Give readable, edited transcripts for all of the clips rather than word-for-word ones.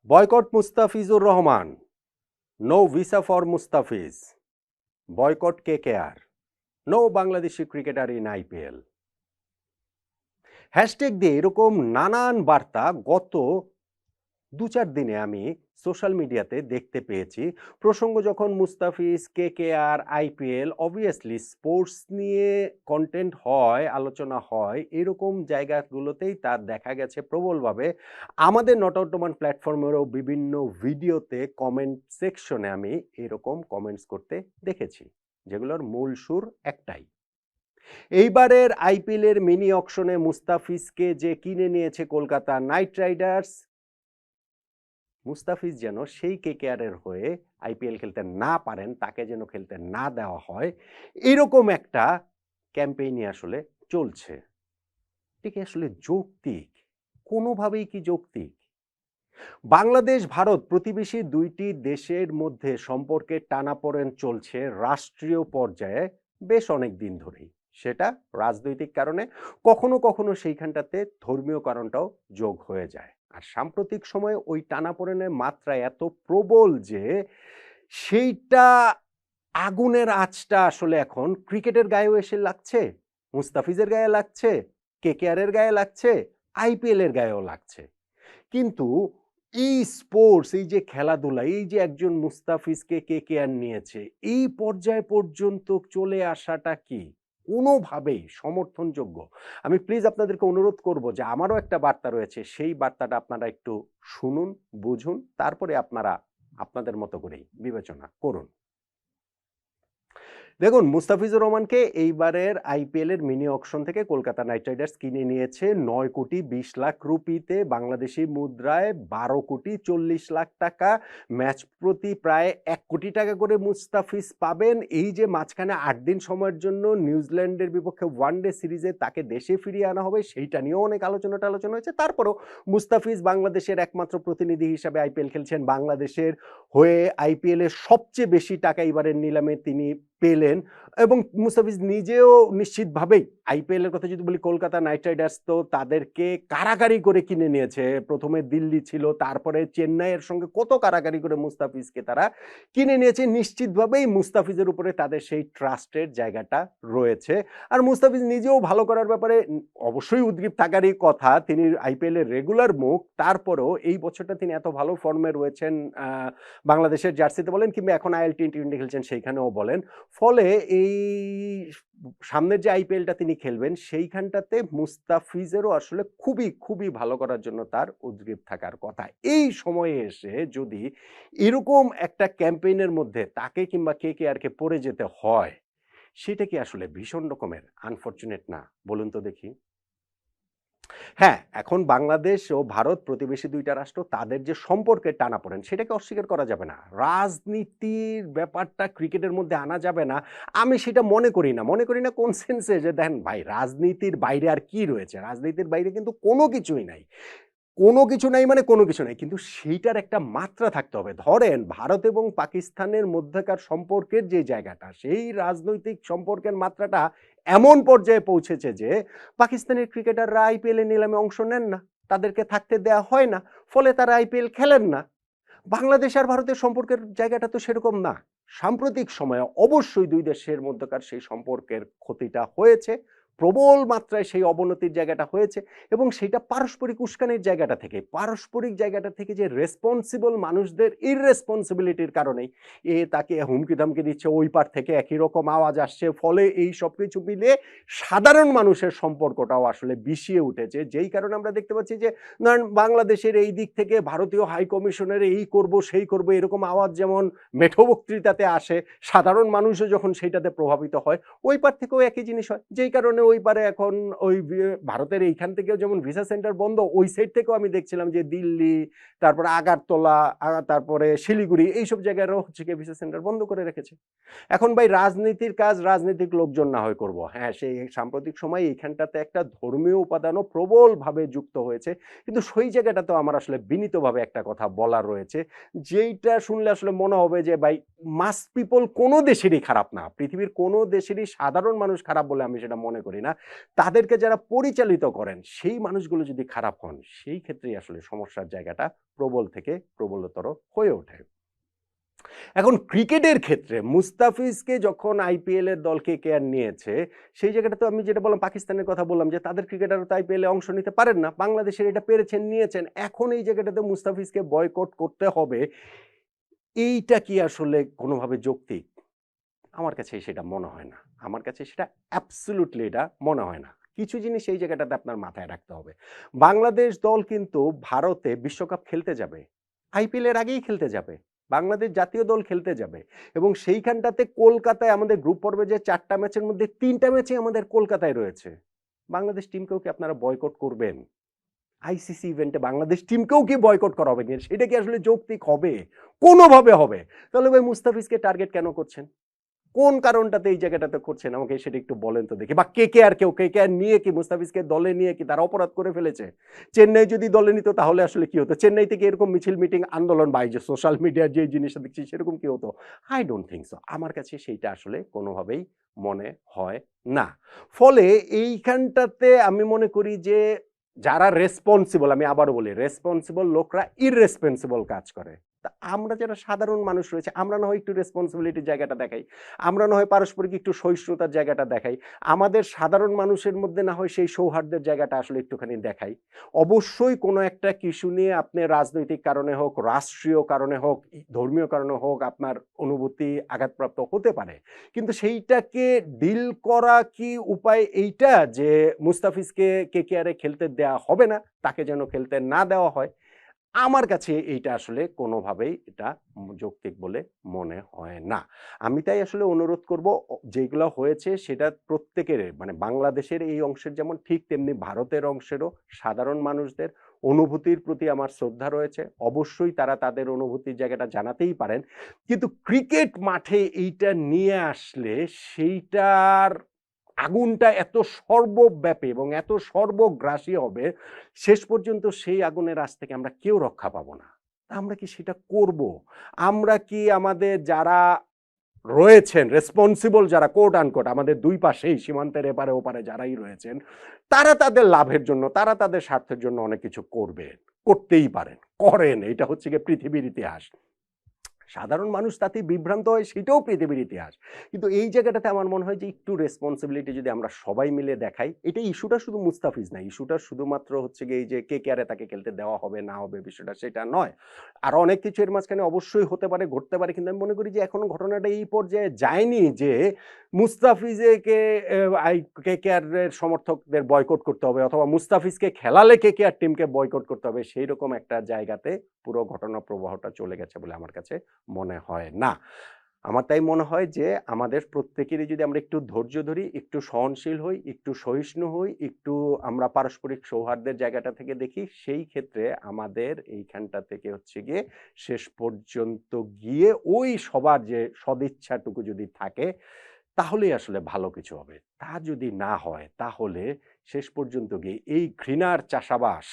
Boycott Mustafizur Rahman, no visa for Mustafiz, boycott KKR, no Bangladeshi cricketer in IPL. Hashtag দিয়ে এরকম নানান বার্তা গত ২-৪ দিনে আমি সোশ্যাল মিডিয়াতে দেখতে পেয়েছি। প্রসঙ্গ যখন Mustafiz, KKR, IPL, obviously sports নিয়ে কন্টেন্ট হয়, আলোচনা হয়, এরকম জায়গাগুলোতেই তার দেখা গেছে প্রবলভাবে। আমাদের নট আউট ওমান প্ল্যাটফর্মেরও বিভিন্ন ভিডিওতে কমেন্ট সেকশনে আমি এরকম কমেন্টস করতে দেখেছি, যেগুলোর মূল সুর একটাই। এইবারের আইপিএলের মিনি অকশনে মুস্তাফিজকে যে কিনে নিয়েছে কলকাতা নাইট রাইডার্স, মুস্তাফিজ যেন সেই কেকেআরের হয়ে আইপিএল খেলতে না পারেন, তাকে যেন খেলতে না দেওয়া হয়, এরকম একটা ক্যাম্পেইনই আসলে চলছে। ঠিক আসলে যৌক্তিক? কোনোভাবেই কি যৌক্তিক? বাংলাদেশ ভারত প্রতিবেশী দুইটি দেশের মধ্যে সম্পর্কের টানাপোড়েন চলছে রাষ্ট্রীয় পর্যায়ে বেশ অনেক দিন ধরেই। সেটা রাজনৈতিক কারণে, কখনো কখনো সেইখানটাতে ধর্মীয় কারণটাও যোগ হয়ে যায়। আর সাম্প্রতিক সময়ে ওই টানাপোড়েনের মাত্রা এত প্রবল যে সেইটা আগুনের আঁচটা আসলে এখন ক্রিকেটের গায়েও এসে লাগছে, মুস্তাফিজের গায়ে লাগছে, কেকেআরের গায়ে লাগছে, আইপিএল এর গায়েও লাগছে। কিন্তু এই স্পোর্টস, এই যে খেলাধুলা, এই যে একজন মুস্তাফিজকে কেকেআর নিয়েছে, এই পর্যায় পর্যন্ত চলে আসাটা কি কোনোভাবেই সমর্থনযোগ্য? আমি প্লিজ আপনাদেরকে অনুরোধ করব যে আমারও একটা বার্তা রয়েছে, সেই বার্তাটা আপনারা একটু শুনুন, বুঝুন, তারপরে আপনারা আপনাদের মতো করেই বিবেচনা করুন। দেখুন, মুস্তাফিজুর রহমানকে এইবারের আইপিএল এর মিনি অকশন থেকে কলকাতা নাইট রাইডার্স কিনে নিয়েছে 9,20,00,000 রুপিতে, বাংলাদেশি মুদ্রায় 12,40,00,000 টাকা। ম্যাচ প্রতি প্রায় 1 কোটি টাকা করে মুস্তাফিজ পাবেন। এই যে মাঝখানে 8 দিন সময়ের জন্য নিউজিল্যান্ডের বিপক্ষে ওয়ানডে সিরিজে তাকে দেশে ফিরিয়ে আনা হবে, সেইটা নিয়েও অনেক আলোচনা হয়েছে। তারপরেও মুস্তাফিজ বাংলাদেশের একমাত্র প্রতিনিধি হিসাবে আইপিএল খেলছেন, বাংলাদেশের হয়ে আইপিএল এর সবচেয়ে বেশি টাকা এবারের নিলামে তিনি পেলেন। এবং মুস্তাফিজ নিজেও নিশ্চিতভাবেই, আইপিএল এর কথা যদি বলি, কলকাতা নাইট রাইডার্স তো তাদেরকে কারাকারি করে কিনে নিয়েছে। প্রথমে দিল্লি ছিল, তারপরে চেন্নাইয়ের সঙ্গে কত কারাকারি করে মুস্তাফিজকে তারা কিনে নিয়েছে। নিশ্চিতভাবেই মুস্তাফিজের উপরে তাদের সেই ট্রাস্টের জায়গাটা রয়েছে। আর মুস্তাফিজ নিজেও ভালো করার ব্যাপারে অবশ্যই উদ্গ্রীব থাকারই কথা। তিনি আইপিএল এর রেগুলার মুখ, তারপরেও এই বছরটা তিনি এত ভালো ফর্মে রয়েছেন, বাংলাদেশের জার্সিতে বলেন কিংবা এখন আইএল টি20 খেলছেন সেইখানেও বলেন। ফলে এই সামনের যে আইপিএলটা তিনি খেলবেন, সেইখানটাতে মুস্তাফিজেরও আসলে খুবই খুবই ভালো করার জন্য তার উদ্গ্রীব থাকার কথা। এই সময়ে এসে যদি এরকম একটা ক্যাম্পেইনের মধ্যে তাকে কিংবা কেকেআরকে পড়ে যেতে হয়, সেটা কি আসলে ভীষণ রকমের আনফরচুনেট না? বলুন তো দেখি। হ্যাঁ, এখন বাংলাদেশ ও ভারত প্রতিবেশী দুইটা রাষ্ট্র, তাদের যে সম্পর্কের টানাপোড়েন সেটাকে অস্বীকার করা যাবে না। রাজনীতির ব্যাপারটা ক্রিকেটের মধ্যে আনা যাবে না, আমি সেটা মনে করি না। মনে করি না কোন সেন্সে, যে দেখেন ভাই, রাজনীতির বাইরে আর কি রয়েছে? রাজনীতির বাইরে কিন্তু কোনো কিছুই নাই। কোনো কিছু নাই মানে কোনো কিছু নাই, কিন্তু সেইটার একটা মাত্রা থাকতে হবে। ধরেন ভারত এবং পাকিস্তানের মধ্যকার সম্পর্কের যে জায়গাটা, সেই রাজনৈতিক সম্পর্কের মাত্রাটা এমন পর্যায়ে পৌঁছেছে যে পাকিস্তানের ক্রিকেটাররা আইপিএল এর নিলামে অংশ নেন না, তাদেরকে থাকতে দেয়া হয় না, ফলে তারা আইপিএল খেলেন না। বাংলাদেশ আর ভারতের সম্পর্কের জায়গাটা তো সেরকম না। সাম্প্রতিক সময়ে অবশ্যই দুই দেশের মধ্যকার সেই সম্পর্কের ক্ষতিটা হয়েছে, প্রবল মাত্রায় সেই অবনতির জায়গাটা হয়েছে, এবং সেটা পারস্পরিক উস্কানির জায়গাটা থেকে, পারস্পরিক জায়গাটা থেকে যে রেসপন্সিবল মানুষদের ইররেসপন্সিবিলিটির কারণেই তাকে হুমকি ধামকি দিচ্ছে, ওই পার থেকে একই রকম আওয়াজ আসছে, ফলে এই সব কিছু মিলিয়ে সাধারণ মানুষের সম্পর্কটাও আসলে বিষিয়ে উঠেছে। যেই কারণে আমরা দেখতে পাচ্ছি যে ধরেন বাংলাদেশের এই দিক থেকে ভারতীয় হাই কমিশনের এই করব সেই করব এরকম আওয়াজ যেমন মেঠো বক্তৃতাতে আসে, সাধারণ মানুষও যখন সেইটাতে প্রভাবিত হয়, ওই পার থেকেও একই জিনিস হয়। যেই কারণে ওই পারে এখন ওই ভারতের এইখান থেকেও যেমন ভিসা সেন্টার বন্ধ, ওই সাইড থেকেও আমি দেখছিলাম যে দিল্লি, তারপরে আগারতলা, তারপরে শিলিগুড়ি, এইসব জায়গায়ও হচ্ছে কি ভিসা সেন্টার বন্ধ করে রেখেছে। এখন ভাই, রাজনীতির কাজ রাজনৈতিক লোকজন না হয় করবো, হ্যাঁ, সেই সাম্প্রতিক সময় এইখানটাতে একটা ধর্মীয় উপাদানও প্রবলভাবে যুক্ত হয়েছে, কিন্তু সেই জায়গাটাতেও আমার আসলে বিনীতভাবে একটা কথা বলার রয়েছে, যেইটা শুনলে আসলে মনে হবে যে ভাই, মাস পিপল কোনো দেশেরই খারাপ না, পৃথিবীর কোনো দেশেরই সাধারণ মানুষ খারাপ বলে আমি সেটা মনে করি করি না, তাদেরকে যারা পরিচালিত করেন সেই মানুষগুলো যদি খারাপ হন, সেই ক্ষেত্রেই আসলে সমস্যার জায়গাটা প্রবল থেকে প্রবলতর হয়ে ওঠে। এখন ক্রিকেটের ক্ষেত্রে মুস্তাফিজকে যখন আইপিএল এর দল কেকেআর নিয়েছে, সেই জায়গাটা তো আমি যেটা বললাম, পাকিস্তানের কথা বললাম যে তাদের ক্রিকেটাররা তো আইপিএল এ অংশ নিতে পারেন না। বাংলাদেশের এটা পেরেছেন, নিয়েছেন। এখন এই জায়গাটাতে মুস্তাফিজকে বয়কট করতে হবে, এইটা কি আসলে কোনোভাবে যৌক্তিক? আমার কাছে সেটা মনে হয় না। আমার কাছে সেটা অ্যাবসোলিউটলি এটা মনে হয় না। কিছু জিনিস এই জায়গাটাতে আপনার মাথায় রাখতে হবে। বাংলাদেশ দল কিন্তু ভারতে বিশ্বকাপ খেলতে যাবে। আইপিএল এর আগেই খেলতে যাবে। বাংলাদেশ জাতীয় দল খেলতে যাবে এবং সেইখানটাতে কলকাতায় আমাদের গ্রুপ পর্বে যে ৪ টা ম্যাচের মধ্যে ৩ টা ম্যাচই আমাদের কলকাতায় রয়েছে। বাংলাদেশ টিমকেও কি আপনারা বয়কট করবেন? আইসিসি ইভেন্টে বাংলাদেশ টিমকেও কি বয়কট করা হবে? সেটা কি আসলে যৌক্তিক হবে? কোনোভাবে হবে। তাহলে ভাই মুস্তাফিজকে টার্গেট কেন করছেন? কোন কারণটাতে এই জায়গাটাতে করছেন আমাকে সেটা একটু বলেন তো দেখি। বা কেকেআর নিয়ে কি মুস্তাফিজকে দলে নিয়ে কি তারা অপরাধ করে ফেলেছে? চেন্নাই যদি দলে নিত তাহলে আসলে কি হতো? চেন্নাই থেকে এরকম মিছিল মিটিং আন্দোলন বা এই যে সোশ্যাল মিডিয়ার যে জিনিসটা দেখছি সেরকম কি হতো? I don't think so. আমার কাছে সেইটা আসলে কোনোভাবেই মনে হয় না। ফলে এইখানটাতে আমি মনে করি যে যারা রেসপন্সিবল, আমি আবারও বলি, রেসপন্সিবল লোকরা ইররেসপন্সিবল কাজ করে। তা আমরা যারা সাধারণ মানুষ রয়েছে, আমরা না হয় একটু রেসপন্সিবিলিটির জায়গাটা দেখাই। আমরা না হয় পারস্পরিক একটু সহিষ্ণুতার জায়গাটা দেখাই। আমাদের সাধারণ মানুষের মধ্যে না হয় সেই সৌহার্দ্যের জায়গাটা আসলে একটুখানি দেখাই। অবশ্যই কোনো একটা ইস্যু নিয়ে আপনি রাজনৈতিক কারণে হোক, রাষ্ট্রীয় কারণে হোক, ধর্মীয় কারণে হোক, আপনার অনুভূতি আঘাতপ্রাপ্ত হতে পারে। কিন্তু সেইটাকে ডিল করা কি উপায় এইটা যে মুস্তাফিজকে কেকেআরে খেলতে দেয়া হবে না, তাকে যেন খেলতে না দেওয়া হয়? আমার কাছে এইটা আসলে কোনোভাবেই এটা যৌক্তিক বলে মনে হয় না। আমি তাই আসলে অনুরোধ করব, যেগুলো হয়েছে সেটা প্রত্যেকের, মানে বাংলাদেশের এই অংশের যেমন ঠিক তেমনি ভারতের অংশেরও সাধারণ মানুষদের অনুভূতির প্রতি আমার শ্রদ্ধা রয়েছে। অবশ্যই তারা তাদের অনুভূতির জায়গাটা জানাতেই পারেন। কিন্তু ক্রিকেট মাঠে এইটা নিয়ে আসলে সেইটার আগুনটা এত সর্বব্যাপী এবং এত সর্বগ্রাসী হবে, শেষ পর্যন্ত সেই আগুনের আঁচ থেকে আমরা কেউ রক্ষা পাবো না। আমরা কি সেটা করব? আমরা কি আমাদের যারা রয়েছেন রেসপন্সিবল, যারা কোট আনকোট আমাদের ২ পাশেই সীমান্তের এপারে ওপারে যারাই রয়েছেন, তারা তাদের লাভের জন্য, তারা তাদের স্বার্থের জন্য অনেক কিছু করবেন। করতেই পারেন। করেন। এটা হচ্ছে গিয়ে পৃথিবীর ইতিহাস। সাধারণ মানুষ তাতেই বিভ্রান্ত হয়, সেটাও পৃথিবীর ইতিহাস। কিন্তু এই জায়গাটাতে আমার মনে হয় যে একটু রেসপন্সিবিলিটি যদি আমরা সবাই মিলে দেখাই, এটা ইস্যুটা শুধু মুস্তাফিজ না, ইস্যুটা শুধুমাত্র হচ্ছে গিয়ে এই যে কেকেআরে তাকে খেলতে দেওয়া হবে না হবে বিষয়টা সেটা নয়। আরো অনেক কিছু এর মাঝখানে অবশ্যই হতে পারে, ঘটতে পারে। কিন্তু আমি মনে করি যে এখনো ঘটনাটা এই পর্যায়ে যায়নি যে মুস্তাফিজকে কেকেআর এর সমর্থকদের বয়কট করতে হবে অথবা মুস্তাফিজকে খেলালে কেকেআর টিমকে বয়কট করতে হবে, সেই রকম একটা জায়গাতে পুরো ঘটনা প্রবাহটা চলে গেছে বলে আমার কাছে মনে হয় না। আমার তাই মনে হয় যে আমাদের প্রত্যেকেরই যদি আমরা একটু ধৈর্য ধরি, একটু সহনশীল হই, একটু সহিষ্ণু হই, একটু আমরা পারস্পরিক সৌহার্দ্যের জায়গাটা থেকে দেখি, সেই ক্ষেত্রে আমাদের এইখানটা থেকে হচ্ছে গিয়ে শেষ পর্যন্ত গিয়ে ওই সবার যে সদিচ্ছাটুকু যদি থাকে, তাহলেই আসলে ভালো কিছু হবে। তা যদি না হয় তাহলে শেষ পর্যন্ত গিয়ে এই ঘৃণার চাষাবাস,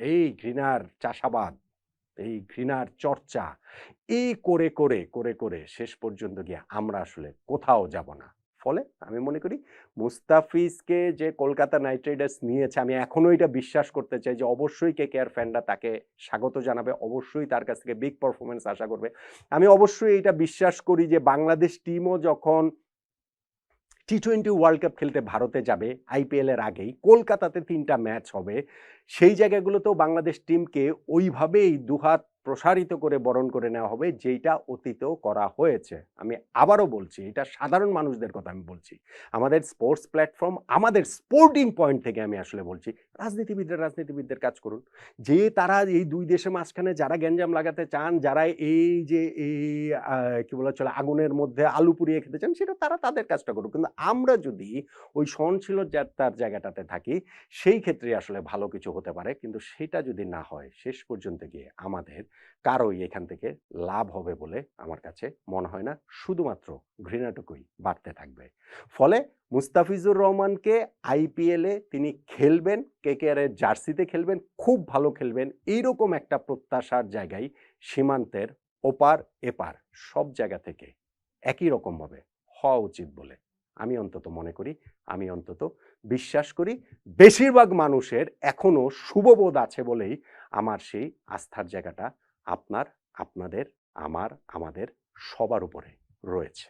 এই ঘৃণার চাষাবাদ, এই ঘৃণার চর্চা এই করে শেষ পর্যন্ত গিয়ে আমরা আসলে কোথাও যাব না। ফলে আমি মনে করি মুস্তাফিজকে যে কলকাতা নাইট রাইডার্স নিয়েছে, আমি এখনো এটা বিশ্বাস করতে চাই যে অবশ্যই কেকেআর ফ্যানরা তাকে স্বাগত জানাবে, অবশ্যই তার কাছ থেকে বিগ পারফরম্যান্স আশা করবে। আমি অবশ্যই এটা বিশ্বাস করি যে বাংলাদেশ টিমও যখন টি-20 ওয়ার্ল্ড কাপ খেলতে ভারতে যাবে আইপিএল এর আগেই, কলকাতাতে ৩ টা ম্যাচ হবে, সেই জায়গাগুলোতেও বাংলাদেশ টিমকে ওইভাবেই দুহাত প্রসারিত করে বরণ করে নেওয়া হবে, যেইটা অতীতেও করা হয়েছে। আমি আবারও বলছি, এটা সাধারণ মানুষদের কথা আমি বলছি। আমাদের স্পোর্টস প্ল্যাটফর্ম, আমাদের স্পোর্টিং পয়েন্ট থেকে আমি আসলে বলছি, রাজনীতিবিদদের কাজ করুন। যে তারা এই ২ দেশের মাঝখানে যারা গ্যাঞ্জাম লাগাতে চান, যারা এই যে এই কি বলা চলে আগুনের মধ্যে আলু পুড়িয়ে খেতে চান, সেটা তারা তাদের কাজটা করুক। কিন্তু আমরা যদি ওই সহনশীলতার জায়গাটাতে থাকি, সেই ক্ষেত্রে আসলে ভালো কিছু হতে পারে। কিন্তু সেটা যদি না হয়, শেষ পর্যন্ত গিয়ে আমাদের কারোই এখান থেকে লাভ হবে বলে আমার কাছে মনে হয় না। শুধুমাত্র ঘৃণাটুকুই বাড়তে থাকবে। ফলে মুস্তাফিজুর রহমানকে আইপিএলে তিনি খেলবেন, কেকেআর এর জার্সিতে খেলবেন, খুব ভালো খেলবেন, এইরকম একটা প্রত্যাশার জায়গায় সীমান্তের ওপার এপার সব জায়গা থেকে একই রকমভাবে হওয়া উচিত বলে আমি অন্তত মনে করি, আমি অন্তত বিশ্বাস করি বেশিরভাগ মানুষের এখনো শুভবোধ আছে বলেই আমার সেই আস্থার জায়গাটা আপনার, আপনাদের, আমাদের সবার উপরে রয়েছে।